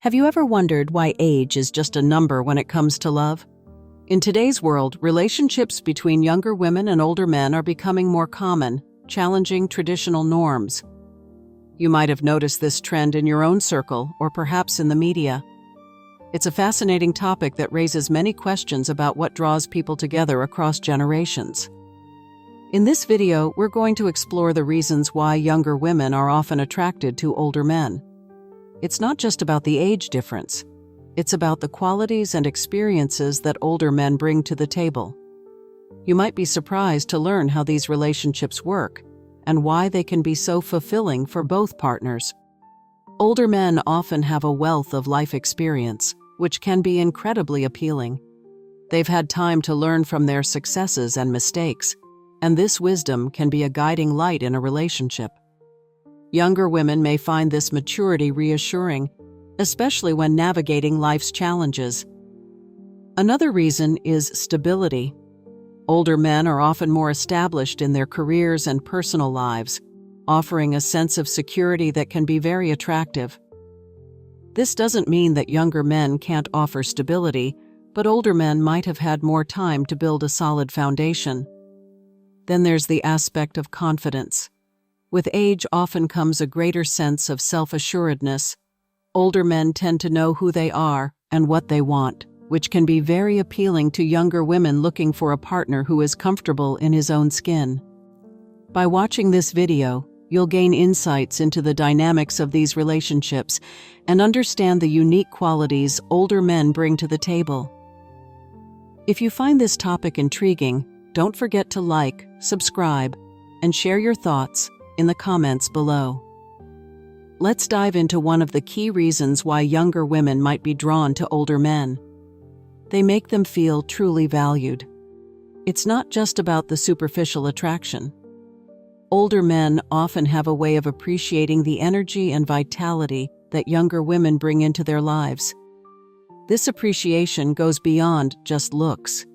Have you ever wondered why age is just a number when it comes to love? In today's world, relationships between younger women and older men are becoming more common, challenging traditional norms. You might have noticed this trend in your own circle or perhaps in the media. It's a fascinating topic that raises many questions about what draws people together across generations. In this video, we're going to explore the reasons why younger women are often attracted to older men. It's not just about the age difference. It's about the qualities and experiences that older men bring to the table. You might be surprised to learn how these relationships work and why they can be so fulfilling for both partners. Older men often have a wealth of life experience, which can be incredibly appealing. They've had time to learn from their successes and mistakes, and this wisdom can be a guiding light in a relationship. Younger women may find this maturity reassuring, especially when navigating life's challenges. Another reason is stability. Older men are often more established in their careers and personal lives, offering a sense of security that can be very attractive. This doesn't mean that younger men can't offer stability, but older men might have had more time to build a solid foundation. Then there's the aspect of confidence. With age often comes a greater sense of self-assuredness. Older men tend to know who they are and what they want, which can be very appealing to younger women looking for a partner who is comfortable in his own skin. By watching this video, you'll gain insights into the dynamics of these relationships and understand the unique qualities older men bring to the table. If you find this topic intriguing, don't forget to like, subscribe, and share your thoughts in the comments below. Let's dive into one of the key reasons why younger women might be drawn to older men. They make them feel truly valued. It's not just about the superficial attraction. Older men often have a way of appreciating the energy and vitality that younger women bring into their lives. This appreciation goes beyond just looks.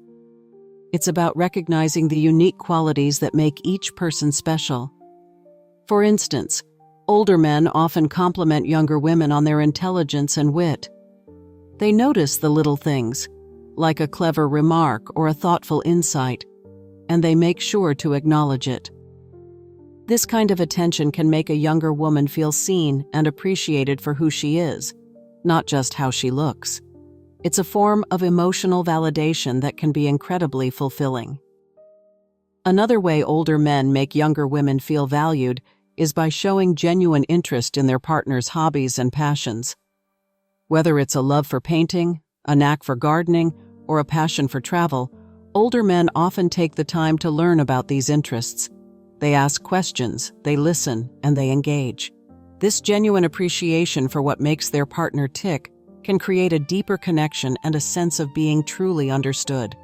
It's about recognizing the unique qualities that make each person special. For instance, older men often compliment younger women on their intelligence and wit. They notice the little things, like a clever remark or a thoughtful insight, and they make sure to acknowledge it. This kind of attention can make a younger woman feel seen and appreciated for who she is, not just how she looks. It's a form of emotional validation that can be incredibly fulfilling. Another way older men make younger women feel valued is by showing genuine interest in their partner's hobbies and passions. Whether it's a love for painting, a knack for gardening, or a passion for travel, older men often take the time to learn about these interests. They ask questions, they listen, and they engage. This genuine appreciation for what makes their partner tick can create a deeper connection and a sense of being truly understood.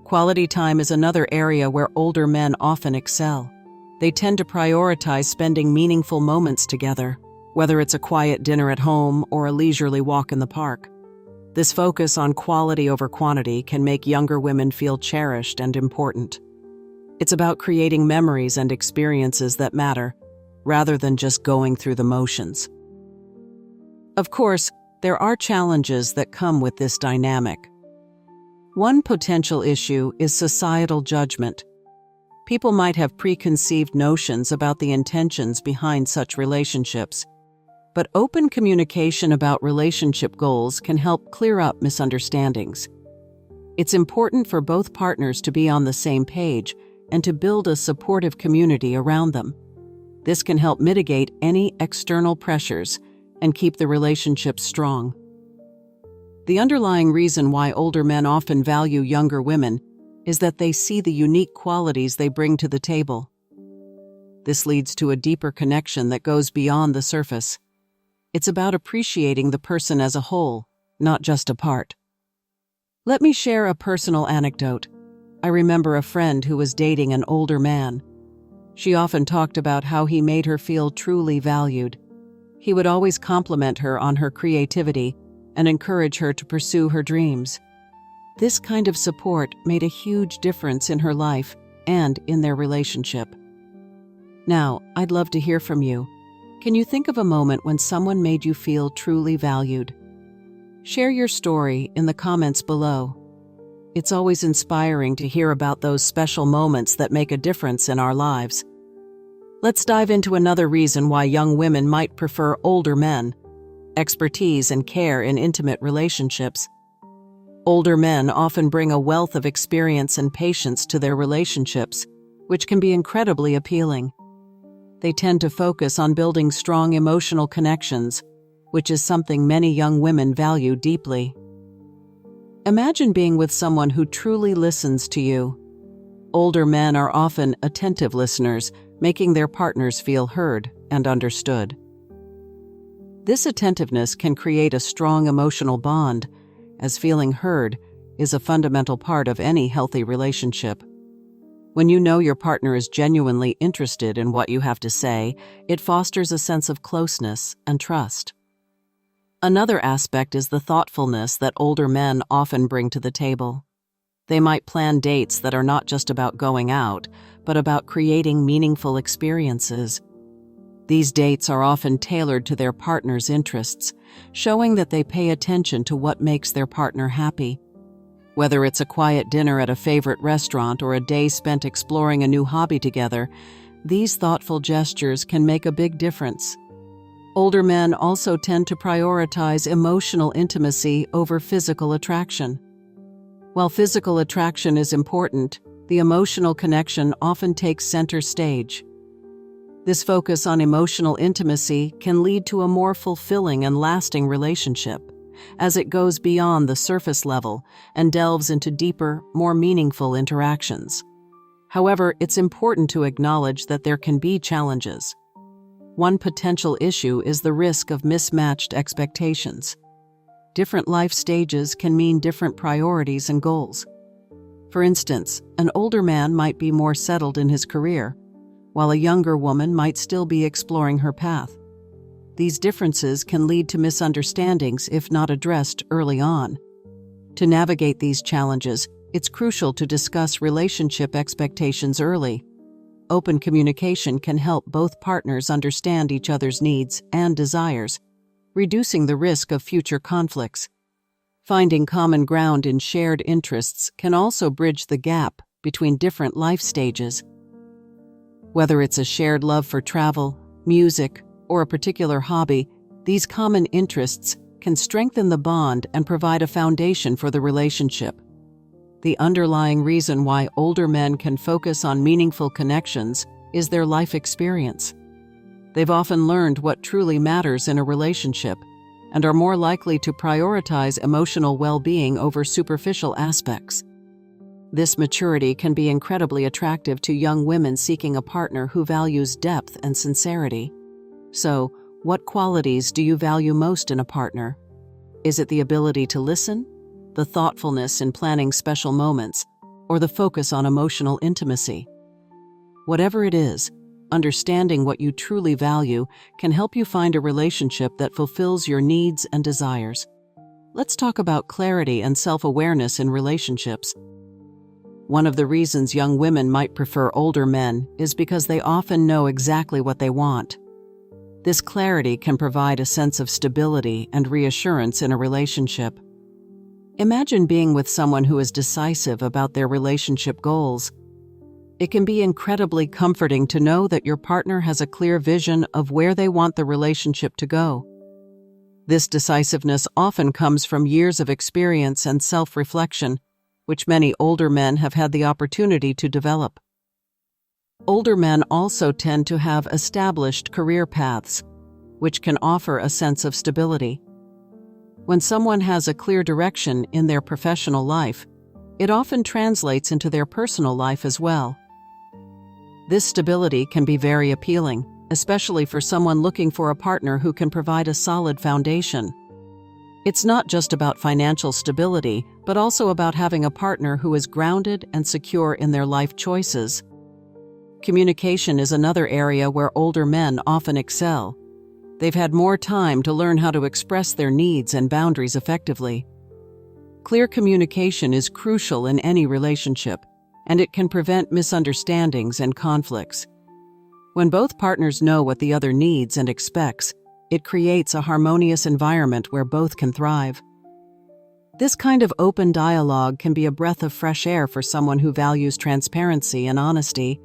Quality time is another area where older men often excel. They tend to prioritize spending meaningful moments together, whether it's a quiet dinner at home or a leisurely walk in the park. This focus on quality over quantity can make younger women feel cherished and important. It's about creating memories and experiences that matter, rather than just going through the motions. Of course, there are challenges that come with this dynamic. One potential issue is societal judgment. People might have preconceived notions about the intentions behind such relationships, but open communication about relationship goals can help clear up misunderstandings. It's important for both partners to be on the same page and to build a supportive community around them. This can help mitigate any external pressures and keep the relationship strong. The underlying reason why older men often value younger women is that they see the unique qualities they bring to the table. This leads to a deeper connection that goes beyond the surface. It's about appreciating the person as a whole, not just a part. Let me share a personal anecdote. I remember a friend who was dating an older man. She often talked about how he made her feel truly valued. He would always compliment her on her creativity and encourage her to pursue her dreams. This kind of support made a huge difference in her life and in their relationship. Now, I'd love to hear from you. Can you think of a moment when someone made you feel truly valued? Share your story in the comments below. It's always inspiring to hear about those special moments that make a difference in our lives. Let's dive into another reason why young women might prefer older men: expertise and care in intimate relationships. Older men often bring a wealth of experience and patience to their relationships, which can be incredibly appealing. They tend to focus on building strong emotional connections, which is something many young women value deeply. Imagine being with someone who truly listens to you. Older men are often attentive listeners, making their partners feel heard and understood. This attentiveness can create a strong emotional bond, as feeling heard is a fundamental part of any healthy relationship. When you know your partner is genuinely interested in what you have to say, it fosters a sense of closeness and trust. Another aspect is the thoughtfulness that older men often bring to the table. They might plan dates that are not just about going out, but about creating meaningful experiences. These dates are often tailored to their partner's interests, showing that they pay attention to what makes their partner happy. Whether it's a quiet dinner at a favorite restaurant or a day spent exploring a new hobby together, these thoughtful gestures can make a big difference. Older men also tend to prioritize emotional intimacy over physical attraction. While physical attraction is important, the emotional connection often takes center stage. This focus on emotional intimacy can lead to a more fulfilling and lasting relationship, as it goes beyond the surface level and delves into deeper, more meaningful interactions. However, it's important to acknowledge that there can be challenges. One potential issue is the risk of mismatched expectations. Different life stages can mean different priorities and goals. For instance, an older man might be more settled in his career, while a younger woman might still be exploring her path. These differences can lead to misunderstandings if not addressed early on. To navigate these challenges, it's crucial to discuss relationship expectations early. Open communication can help both partners understand each other's needs and desires, reducing the risk of future conflicts. Finding common ground in shared interests can also bridge the gap between different life stages. Whether it's a shared love for travel, music, or a particular hobby, these common interests can strengthen the bond and provide a foundation for the relationship. The underlying reason why older men can focus on meaningful connections is their life experience. They've often learned what truly matters in a relationship and are more likely to prioritize emotional well-being over superficial aspects. This maturity can be incredibly attractive to young women seeking a partner who values depth and sincerity. So, what qualities do you value most in a partner? Is it the ability to listen, the thoughtfulness in planning special moments, or the focus on emotional intimacy? Whatever it is, understanding what you truly value can help you find a relationship that fulfills your needs and desires. Let's talk about clarity and self-awareness in relationships. One of the reasons young women might prefer older men is because they often know exactly what they want. This clarity can provide a sense of stability and reassurance in a relationship. Imagine being with someone who is decisive about their relationship goals. It can be incredibly comforting to know that your partner has a clear vision of where they want the relationship to go. This decisiveness often comes from years of experience and self-reflection, which many older men have had the opportunity to develop. Older men also tend to have established career paths, which can offer a sense of stability. When someone has a clear direction in their professional life, it often translates into their personal life as well. This stability can be very appealing, especially for someone looking for a partner who can provide a solid foundation. It's not just about financial stability, but also about having a partner who is grounded and secure in their life choices. Communication is another area where older men often excel. They've had more time to learn how to express their needs and boundaries effectively. Clear communication is crucial in any relationship, and it can prevent misunderstandings and conflicts. When both partners know what the other needs and expects, it creates a harmonious environment where both can thrive. This kind of open dialogue can be a breath of fresh air for someone who values transparency and honesty.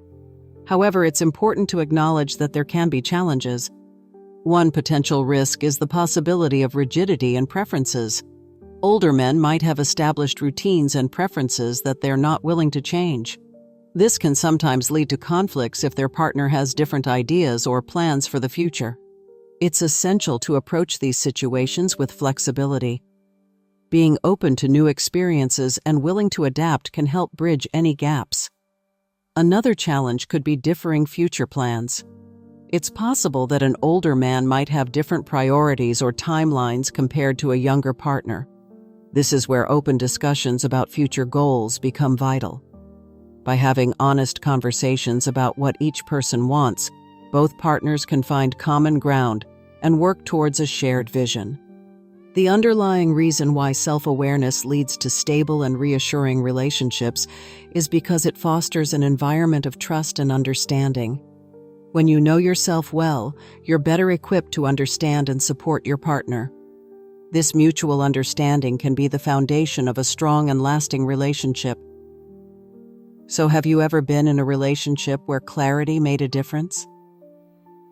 However, it's important to acknowledge that there can be challenges. One potential risk is the possibility of rigidity in preferences. Older men might have established routines and preferences that they're not willing to change. This can sometimes lead to conflicts if their partner has different ideas or plans for the future. It's essential to approach these situations with flexibility. Being open to new experiences and willing to adapt can help bridge any gaps. Another challenge could be differing future plans. It's possible that an older man might have different priorities or timelines compared to a younger partner. This is where open discussions about future goals become vital. By having honest conversations about what each person wants, both partners can find common ground and work towards a shared vision. The underlying reason why self-awareness leads to stable and reassuring relationships is because it fosters an environment of trust and understanding. When you know yourself well, you're better equipped to understand and support your partner. This mutual understanding can be the foundation of a strong and lasting relationship. So, have you ever been in a relationship where clarity made a difference?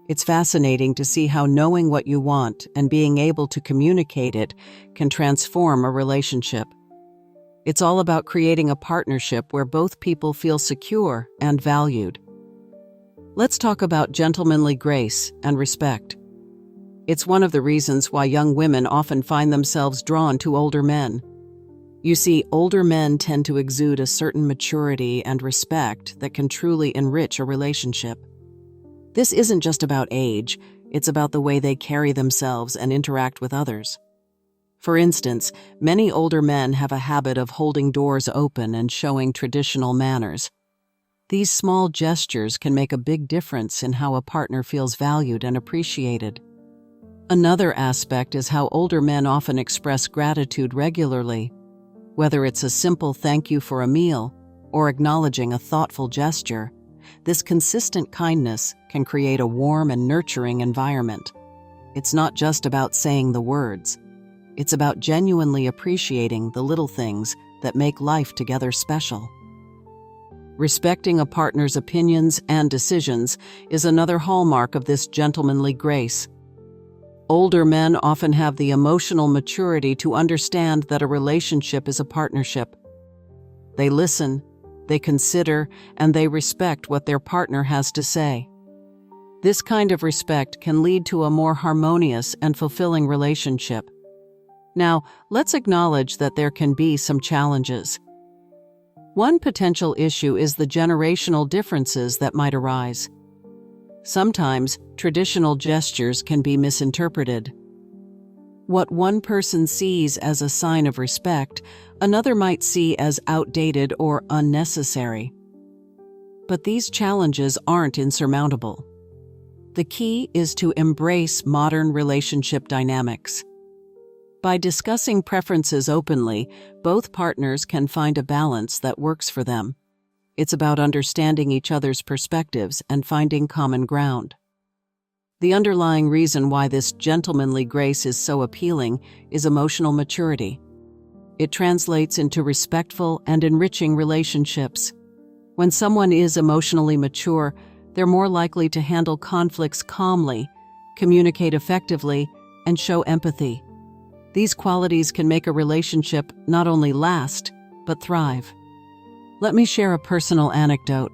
It's fascinating to see how knowing what you want and being able to communicate it can transform a relationship. It's all about creating a partnership where both people feel secure and valued. Let's talk about gentlemanly grace and respect. It's one of the reasons why young women often find themselves drawn to older men. You see, older men tend to exude a certain maturity and respect that can truly enrich a relationship. This isn't just about age, it's about the way they carry themselves and interact with others. For instance, many older men have a habit of holding doors open and showing traditional manners. These small gestures can make a big difference in how a partner feels valued and appreciated. Another aspect is how older men often express gratitude regularly. Whether it's a simple thank you for a meal or acknowledging a thoughtful gesture, this consistent kindness can create a warm and nurturing environment. It's not just about saying the words. It's about genuinely appreciating the little things that make life together special. Respecting a partner's opinions and decisions is another hallmark of this gentlemanly grace. Older men often have the emotional maturity to understand that a relationship is a partnership. They listen, they consider, and they respect what their partner has to say. This kind of respect can lead to a more harmonious and fulfilling relationship. Now, let's acknowledge that there can be some challenges. One potential issue is the generational differences that might arise. Sometimes, traditional gestures can be misinterpreted. What one person sees as a sign of respect, another might see as outdated or unnecessary. But these challenges aren't insurmountable. The key is to embrace modern relationship dynamics. By discussing preferences openly, both partners can find a balance that works for them. It's about understanding each other's perspectives and finding common ground. The underlying reason why this gentlemanly grace is so appealing is emotional maturity. It translates into respectful and enriching relationships. When someone is emotionally mature, they're more likely to handle conflicts calmly, communicate effectively, and show empathy. These qualities can make a relationship not only last, but thrive. Let me share a personal anecdote.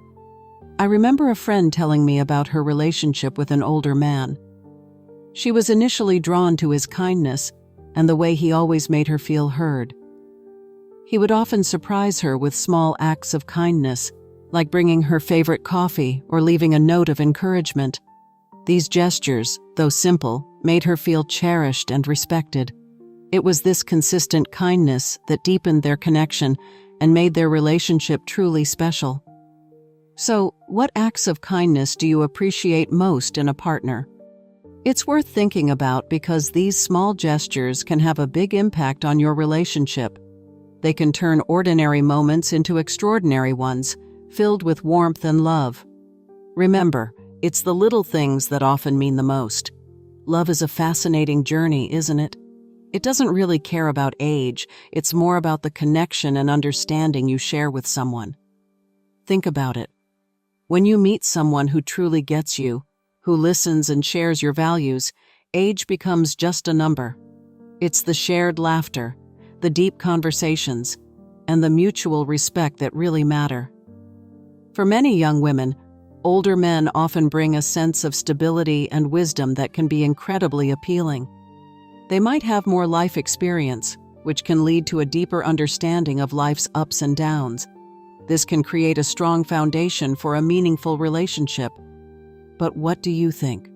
I remember a friend telling me about her relationship with an older man. She was initially drawn to his kindness and the way he always made her feel heard. He would often surprise her with small acts of kindness, like bringing her favorite coffee or leaving a note of encouragement. These gestures, though simple, made her feel cherished and respected. It was this consistent kindness that deepened their connection and made their relationship truly special. So, what acts of kindness do you appreciate most in a partner? It's worth thinking about because these small gestures can have a big impact on your relationship. They can turn ordinary moments into extraordinary ones, filled with warmth and love. Remember, It's the little things that often mean the most. Love is a fascinating journey, isn't it? It doesn't really care about age, it's more about the connection and understanding you share with someone. Think about it. When you meet someone who truly gets you, who listens and shares your values, age becomes just a number. It's the shared laughter, the deep conversations, and the mutual respect that really matter. For many young women, older men often bring a sense of stability and wisdom that can be incredibly appealing. They might have more life experience, which can lead to a deeper understanding of life's ups and downs. This can create a strong foundation for a meaningful relationship. But what do you think?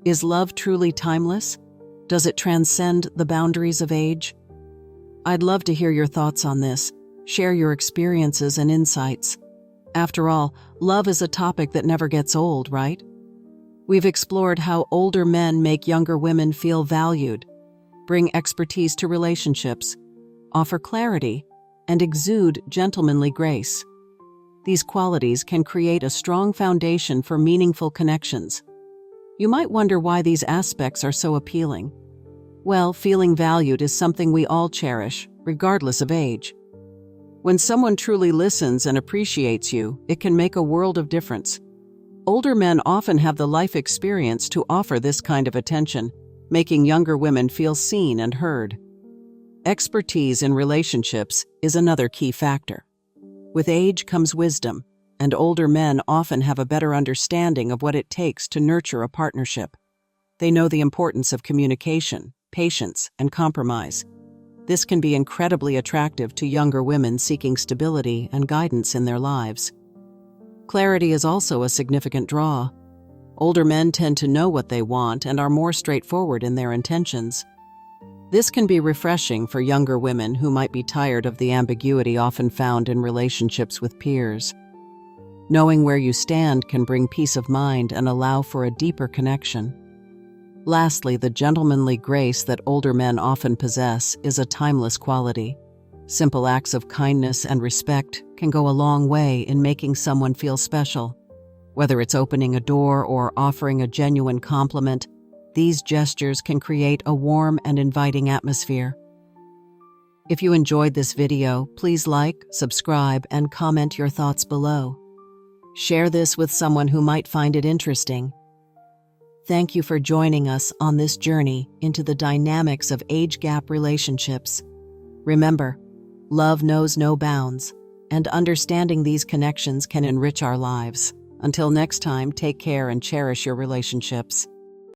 Is love truly timeless? Does it transcend the boundaries of age? I'd love to hear your thoughts on this. Share your experiences and insights. After all, love is a topic that never gets old, right? We've explored how older men make younger women feel valued, bring expertise to relationships, offer clarity, and exude gentlemanly grace. These qualities can create a strong foundation for meaningful connections. You might wonder why these aspects are so appealing. Well, feeling valued is something we all cherish, regardless of age. When someone truly listens and appreciates you, it can make a world of difference. Older men often have the life experience to offer this kind of attention, making younger women feel seen and heard. Expertise in relationships is another key factor. With age comes wisdom, and older men often have a better understanding of what it takes to nurture a partnership. They know the importance of communication, patience, and compromise. This can be incredibly attractive to younger women seeking stability and guidance in their lives. Clarity is also a significant draw. Older men tend to know what they want and are more straightforward in their intentions. This can be refreshing for younger women who might be tired of the ambiguity often found in relationships with peers. Knowing where you stand can bring peace of mind and allow for a deeper connection. Lastly, the gentlemanly grace that older men often possess is a timeless quality. Simple acts of kindness and respect can go a long way in making someone feel special. Whether it's opening a door or offering a genuine compliment, these gestures can create a warm and inviting atmosphere. If you enjoyed this video, please like, subscribe, and comment your thoughts below. Share this with someone who might find it interesting. Thank you for joining us on this journey into the dynamics of age gap relationships. Remember, love knows no bounds, and understanding these connections can enrich our lives. Until next time, take care and cherish your relationships.